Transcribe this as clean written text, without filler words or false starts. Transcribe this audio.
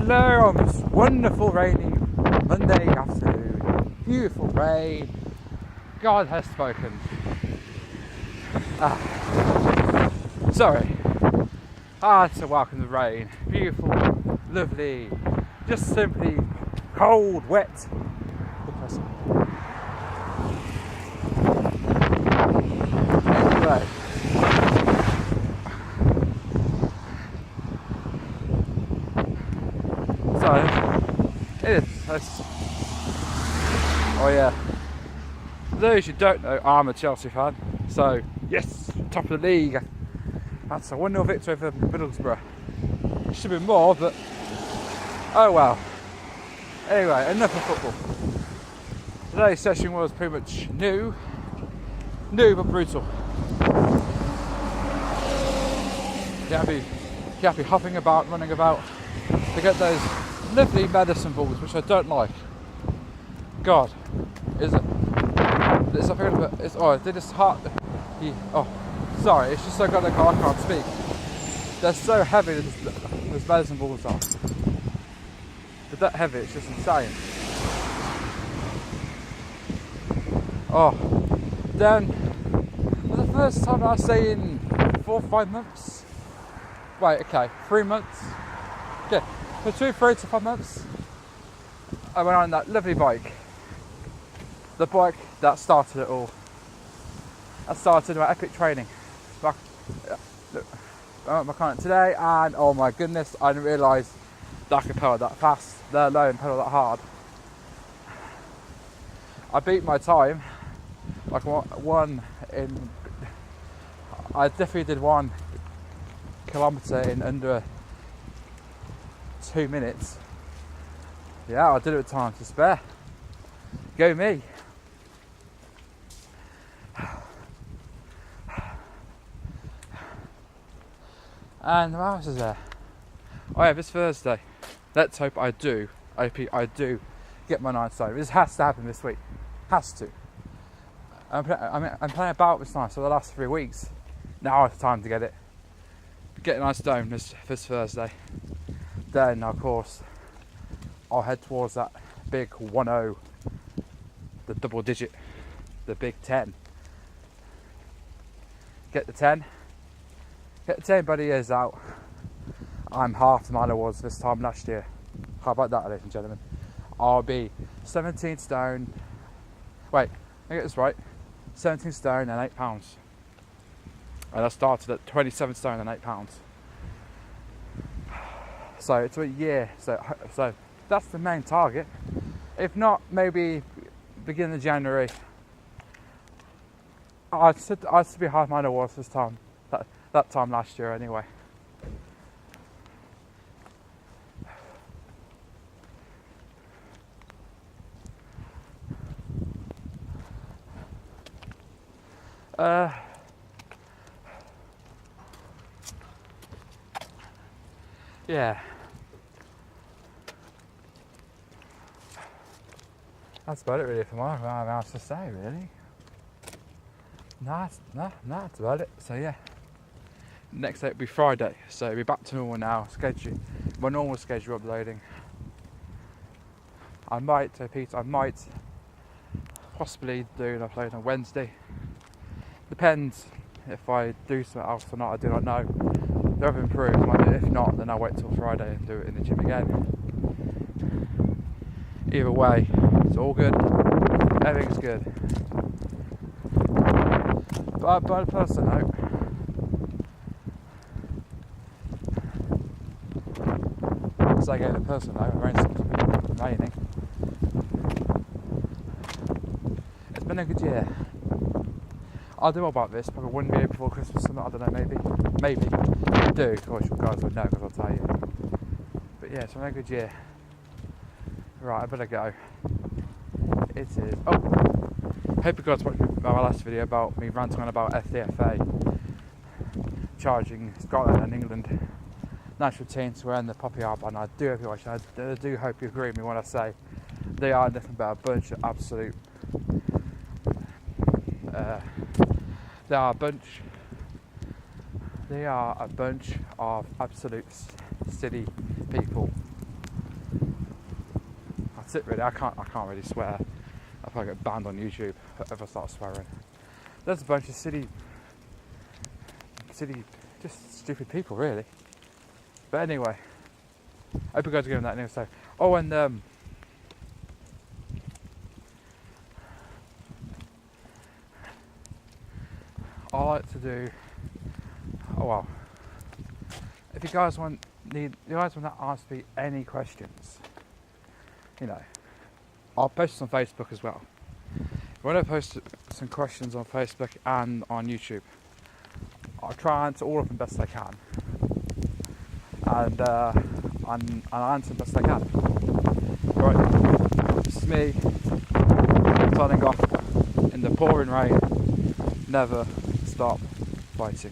Hello on this wonderful rainy Monday afternoon. Beautiful rain. God has spoken. Sorry. To welcome the rain. Beautiful, lovely, just simply cold, wet, depressing. Anyway. So, it is. Oh yeah. For those who don't know, I'm a Chelsea fan. So, yes, top of the league. That's a 1-0 victory over Middlesbrough. Should be more, but oh well. Anyway, enough of football. Today's session was pretty much new but brutal. You have to be hopping about, running about to get those lovely medicine balls, which I don't like. God, is it? It's a feeling that it's they just hard. Sorry, it's just so good I can't speak. They're so heavy. Those medicine balls are. They're that heavy. It's just insane. Then for the first time I say in 4 or 5 months. Wait, okay, 3 months. Yeah, for 3 to 5 months, I went on that lovely bike. The bike that started it all. I started my epic training. Look, I went back on it today, and oh my goodness, I didn't realise that I could pedal that fast, let alone pedal that hard. I beat my time. Like I definitely did 1 kilometre in under 2 minutes. Yeah, I did it with time to spare. Go me. And what else is there? Oh yeah, this Thursday. Let's hope I do get my 9 stone. This has to happen this week. Has to. I'm playing about this time, so the last 3 weeks. Now it's time to get it. Get a 9 stone this Thursday. Then, of course, I'll head towards that big 1-0, the double digit, the big 10. Get the 10. Get the 10 by the years out. I'm half the man I was this time last year. How about that, ladies and gentlemen? I'll be 17 stone. Wait, I get this right. 17 stone and 8 pounds. And I started at 27 stone and 8 pounds. So it's a year. So that's the main target. If not, maybe beginning of January. I'd still be half man I was this time. That time last year anyway. Yeah. That's about it really for my else to say really. That's about it. So yeah. Next day will be Friday, so it'll be back to normal now. My normal schedule uploading. I might possibly do an upload on Wednesday. Depends if I do something else or not. I do not know. If I've improved, if not, then I'll wait till Friday and do it in the gym again. Either way, it's all good. Everything's good. But by a personal note, I get a personal note, rain stopped raining. It's been a good year. I'll do more about this, probably one video before Christmas, or not, I don't know, maybe. I do, of course you guys would know because I'll tell you. But yeah, it's been a good year. Right, I better go. It is. Hope you guys watched my last video about me ranting on about FDFA charging Scotland and England national teams to wearing the poppy armband. I do hope you watch. I do hope you agree with me when I say they are nothing but a bunch of absolute. They are a bunch of absolute silly people. That's it really. I can't really swear. I'll probably get banned on YouTube if I start swearing. There's a bunch of silly, just stupid people really. But anyway, I hope you guys are giving that news. So, oh, and I like to do. Oh well. If you guys want to ask me any questions, you know, I'll post this on Facebook as well. If you want to post some questions on Facebook and on YouTube, I'll try and answer all of them best I can, and I'll answer best I can. Right, this is me signing off in the pouring rain. Never stop fighting.